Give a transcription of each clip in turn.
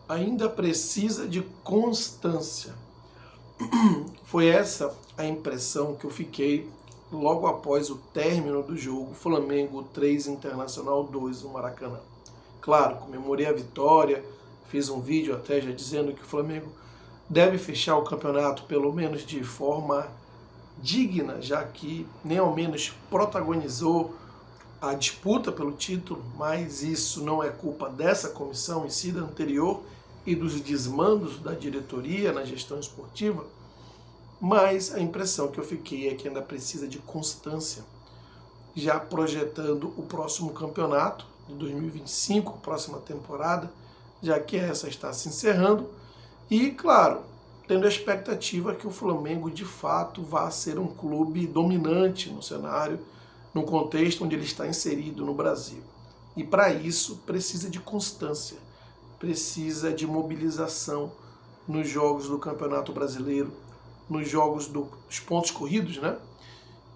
ainda precisa de constância. Foi essa a impressão que eu fiquei logo após o término do jogo Flamengo 3, Internacional 2 no Maracanã. Claro, comemorei a vitória, fiz um vídeo até já dizendo que o Flamengo deve fechar o campeonato pelo menos de forma digna, já que nem ao menos protagonizou a disputa pelo título, mas isso não é culpa dessa comissão em si, da anterior, e dos desmandos da diretoria na gestão esportiva. Mas a impressão que eu fiquei é que ainda precisa de constância, já projetando o próximo campeonato de 2025, próxima temporada, já que essa está se encerrando, e, claro, tendo a expectativa que o Flamengo de fato vá ser um clube dominante no cenário, no contexto onde ele está inserido no Brasil. E para isso precisa de constância, precisa de mobilização nos jogos do Campeonato Brasileiro, nos jogos dos pontos corridos, né?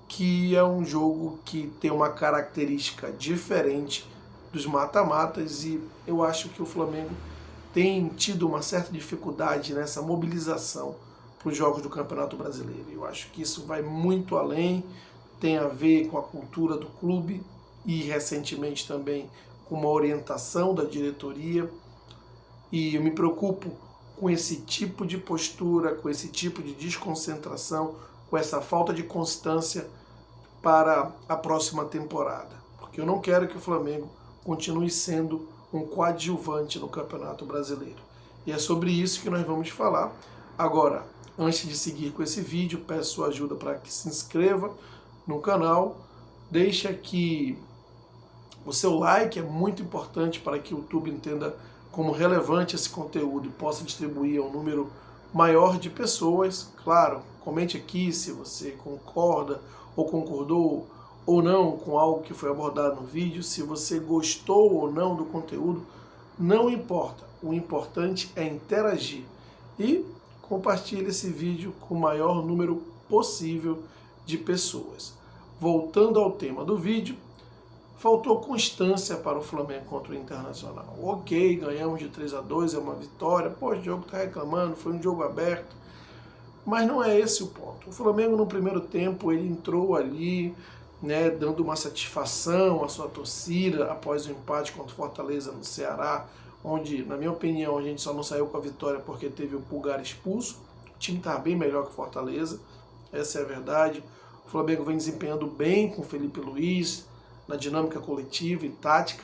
Que é um jogo que tem uma característica diferente dos mata-matas, e eu acho que o Flamengo tem tido uma certa dificuldade nessa mobilização para os jogos do Campeonato Brasileiro. Eu acho que isso vai muito além, tem a ver com a cultura do clube e recentemente também com uma orientação da diretoria, e eu me preocupo com esse tipo de postura, com esse tipo de desconcentração, com essa falta de constância para a próxima temporada, porque eu não quero que o Flamengo continue sendo um coadjuvante no Campeonato Brasileiro. E é sobre isso que nós vamos falar. Agora, antes de seguir com esse vídeo, peço sua ajuda para que se inscreva no canal, deixe aqui o seu like, é muito importante para que o YouTube entenda como relevante esse conteúdo e possa distribuir a um número maior de pessoas. Claro, comente aqui se você concorda ou concordou ou não com algo que foi abordado no vídeo, se você gostou ou não do conteúdo, não importa. O importante é interagir e compartilhe esse vídeo com o maior número possível de pessoas. Voltando ao tema do vídeo, faltou constância para o Flamengo contra o Internacional. Ok, ganhamos de 3-2, é uma vitória. Pô, o jogo está reclamando, foi um jogo aberto. Mas não é esse o ponto. O Flamengo, no primeiro tempo, ele entrou ali, né, dando uma satisfação à sua torcida após o empate contra o Fortaleza no Ceará, onde, na minha opinião, a gente só não saiu com a vitória porque teve o Pulgar expulso. O time estava bem melhor que o Fortaleza, essa é a verdade. O Flamengo vem desempenhando bem com o Felipe Luiz, na dinâmica coletiva e tática,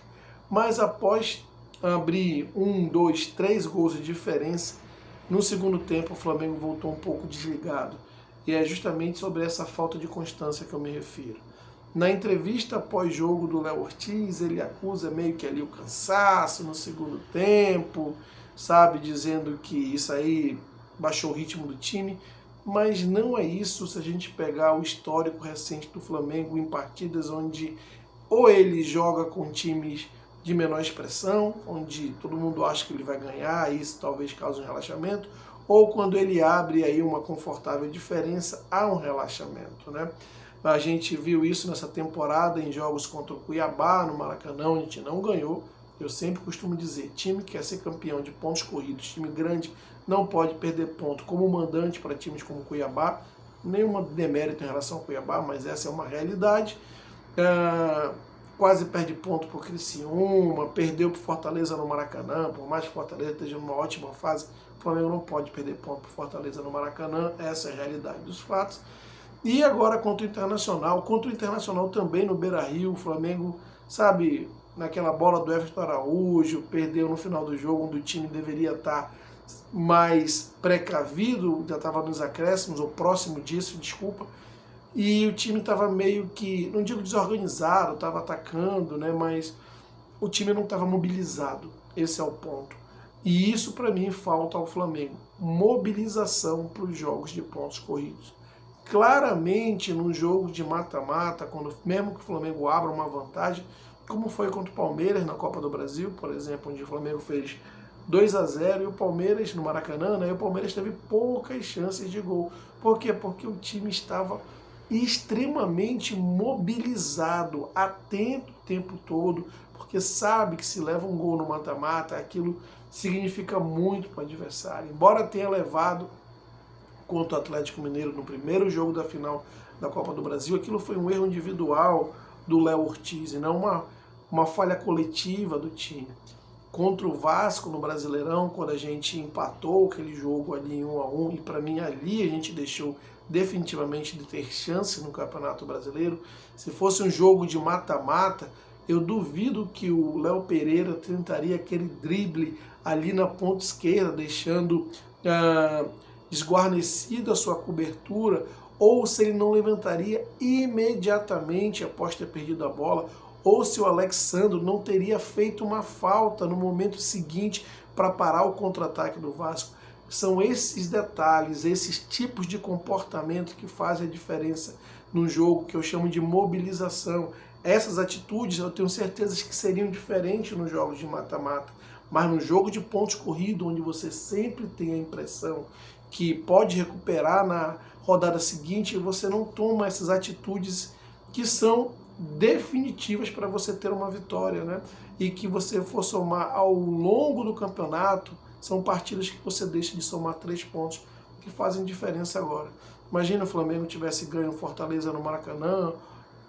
mas após abrir 1, 2, 3 gols de diferença, no segundo tempo o Flamengo voltou um pouco desligado. E é justamente sobre essa falta de constância que eu me refiro. Na entrevista pós-jogo do Léo Ortiz, ele acusa meio que ali o cansaço no segundo tempo, sabe, dizendo que isso aí baixou o ritmo do time, mas não é isso se a gente pegar o histórico recente do Flamengo em partidas onde ou ele joga com times de menor expressão, onde todo mundo acha que ele vai ganhar, e isso talvez cause um relaxamento, ou quando ele abre aí uma confortável diferença, há um relaxamento, né? A gente viu isso nessa temporada em jogos contra o Cuiabá, no Maracanã, onde a gente não ganhou. Eu sempre costumo dizer, time que quer ser campeão de pontos corridos, time grande, não pode perder ponto como mandante para times como o Cuiabá. Nenhuma demérito em relação ao Cuiabá, mas essa é uma realidade. Quase perde ponto para o Criciúma, perdeu para o Fortaleza no Maracanã, por mais que o Fortaleza esteja numa ótima fase, o Flamengo não pode perder ponto para o Fortaleza no Maracanã, essa é a realidade dos fatos. E agora contra o Internacional também no Beira-Rio, o Flamengo, sabe, naquela bola do Everton Araújo, perdeu no final do jogo, onde o time deveria estar mais precavido, já estava nos acréscimos, ou próximo disso, desculpa, e o time estava meio que, não digo desorganizado, estava atacando, né, mas o time não estava mobilizado, esse é o ponto. E isso para mim falta ao Flamengo, mobilização para os jogos de pontos corridos. Claramente no jogo de mata-mata, quando mesmo que o Flamengo abra uma vantagem, como foi contra o Palmeiras na Copa do Brasil, por exemplo, onde o Flamengo fez 2-0 e o Palmeiras no Maracanã, né, e o Palmeiras teve poucas chances de gol. Por quê? Porque o time estava extremamente mobilizado, atento o tempo todo, porque sabe que se leva um gol no mata-mata, aquilo significa muito para o adversário. Embora tenha levado contra o Atlético Mineiro no primeiro jogo da final da Copa do Brasil, aquilo foi um erro individual do Léo Ortiz e não uma falha coletiva do time. Contra o Vasco no Brasileirão, quando a gente empatou aquele jogo ali em 1-1, e para mim ali a gente deixou definitivamente de ter chance no Campeonato Brasileiro. Se fosse um jogo de mata-mata, eu duvido que o Léo Pereira tentaria aquele drible ali na ponta esquerda, deixando esguarnecido a sua cobertura, ou se ele não levantaria imediatamente após ter perdido a bola, ou se o Alexandro não teria feito uma falta no momento seguinte para parar o contra-ataque do Vasco. São esses detalhes, esses tipos de comportamento que fazem a diferença no jogo, que eu chamo de mobilização. Essas atitudes eu tenho certeza que seriam diferentes nos jogos de mata-mata, mas no jogo de pontos corridos, onde você sempre tem a impressão que pode recuperar na rodada seguinte, você não toma essas atitudes que são definitivas para você ter uma vitória, né? E que você for somar ao longo do campeonato, são partidas que você deixa de somar 3 pontos que fazem diferença agora. Imagina o Flamengo tivesse ganho Fortaleza no Maracanã,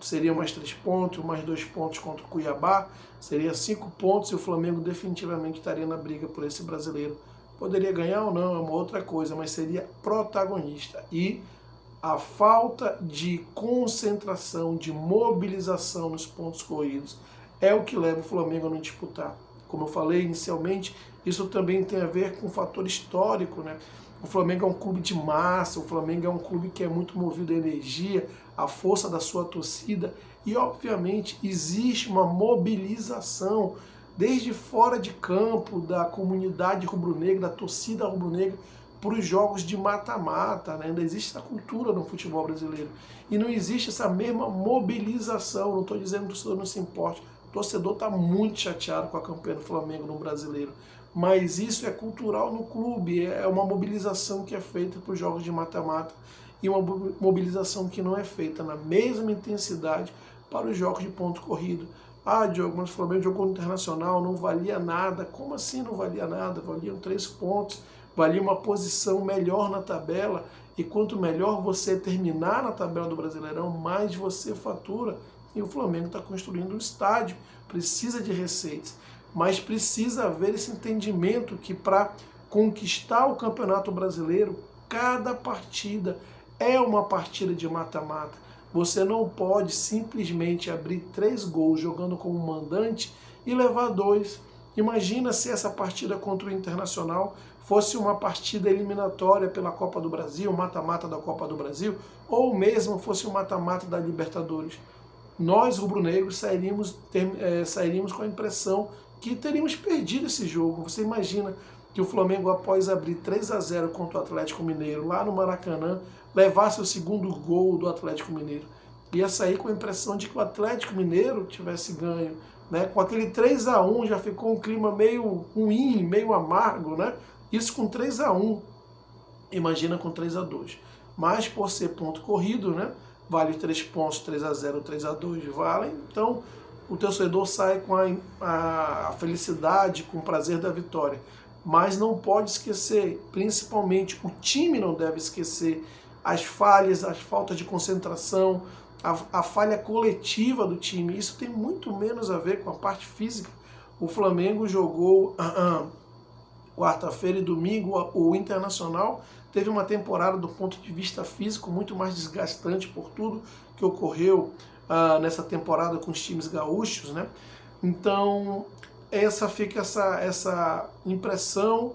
seria mais 3 pontos, mais 2 pontos contra o Cuiabá, seria 5 pontos e o Flamengo definitivamente estaria na briga por esse brasileiro. Poderia ganhar ou não, é uma outra coisa, mas seria protagonista. E a falta de concentração, de mobilização nos pontos corridos é o que leva o Flamengo a não disputar. Como eu falei inicialmente, isso também tem a ver com um fator histórico, né? O Flamengo é um clube de massa, o Flamengo é um clube que é muito movido à energia, à força da sua torcida e, obviamente, existe uma mobilização desde fora de campo da comunidade rubro-negra, da torcida rubro-negra, para os jogos de mata-mata, né? Ainda existe essa cultura no futebol brasileiro. E não existe essa mesma mobilização, não estou dizendo que o torcedor não se importe, o torcedor está muito chateado com a campanha do Flamengo no Brasileiro, mas isso é cultural no clube, é uma mobilização que é feita para os jogos de mata-mata e uma mobilização que não é feita na mesma intensidade para os jogos de ponto corrido. Ah, Diogo, mas o Flamengo jogou no Internacional, não valia nada. Como assim não valia nada? Valiam 3 pontos, valia uma posição melhor na tabela, e quanto melhor você terminar na tabela do Brasileirão, mais você fatura. E o Flamengo está construindo um estádio, precisa de receitas, mas precisa haver esse entendimento que para conquistar o Campeonato Brasileiro, cada partida é uma partida de mata-mata. Você não pode simplesmente abrir 3 gols jogando como mandante e levar 2. Imagina se essa partida contra o Internacional fosse uma partida eliminatória pela Copa do Brasil, mata-mata da Copa do Brasil, ou mesmo fosse um mata-mata da Libertadores. Nós, rubro-negros, sairíamos com a impressão que teríamos perdido esse jogo. Você imagina que o Flamengo, após abrir 3-0 contra o Atlético Mineiro, lá no Maracanã, levasse o segundo gol do Atlético Mineiro. Ia sair com a impressão de que o Atlético Mineiro tivesse ganho, né? Com aquele 3-1 já ficou um clima meio ruim, meio amargo, né? Isso com 3-1. Imagina com 3-2. Mas por ser ponto corrido, né? Vale 3 pontos, 3-0, 3-2 valem. Então o torcedor sai com a felicidade, com o prazer da vitória. Mas não pode esquecer, principalmente o time não deve esquecer as falhas, as faltas de concentração, a falha coletiva do time. Isso tem muito menos a ver com a parte física. O Flamengo jogou quarta-feira e domingo, o Internacional teve uma temporada do ponto de vista físico muito mais desgastante por tudo que ocorreu nessa temporada com os times gaúchos, né? Então fica essa impressão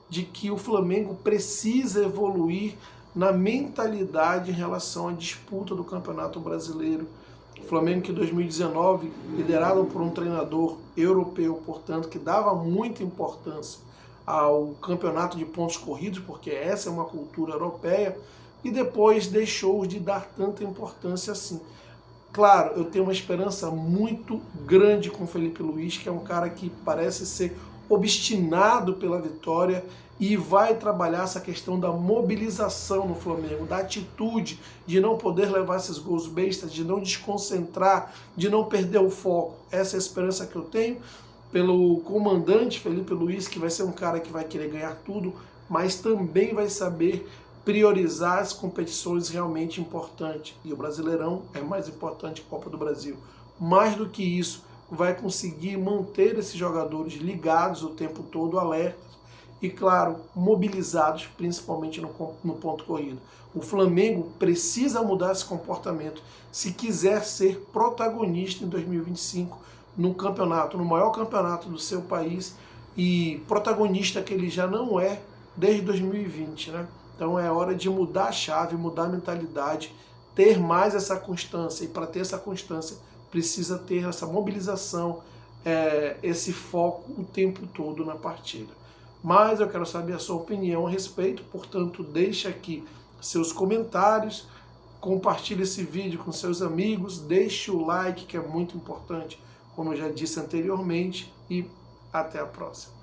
de que o Flamengo precisa evoluir na mentalidade em relação à disputa do Campeonato Brasileiro. O Flamengo que em 2019, liderado por um treinador europeu, portanto, que dava muita importância ao campeonato de pontos corridos, porque essa é uma cultura europeia, e depois deixou de dar tanta importância assim. Claro, eu tenho uma esperança muito grande com o Felipe Luiz, que é um cara que parece ser obstinado pela vitória e vai trabalhar essa questão da mobilização no Flamengo, da atitude de não poder levar esses gols bestas, de não desconcentrar, de não perder o foco. Essa é a esperança que eu tenho. pelo comandante Felipe Luiz, que vai ser um cara que vai querer ganhar tudo, mas também vai saber priorizar as competições realmente importantes. E o Brasileirão é mais importante que a Copa do Brasil. Mais do que isso, vai conseguir manter esses jogadores ligados o tempo todo, alertas e, claro, mobilizados, principalmente no ponto corrido. O Flamengo precisa mudar esse comportamento se quiser ser protagonista em 2025 no campeonato, no maior campeonato do seu país, e protagonista que ele já não é desde 2020, né? Então é hora de mudar a chave, mudar a mentalidade, ter mais essa constância, e para ter essa constância precisa ter essa mobilização, esse foco o tempo todo na partida. Mas eu quero saber a sua opinião a respeito, portanto deixe aqui seus comentários, compartilhe esse vídeo com seus amigos, deixe o like, que é muito importante, como eu já disse anteriormente, e até a próxima.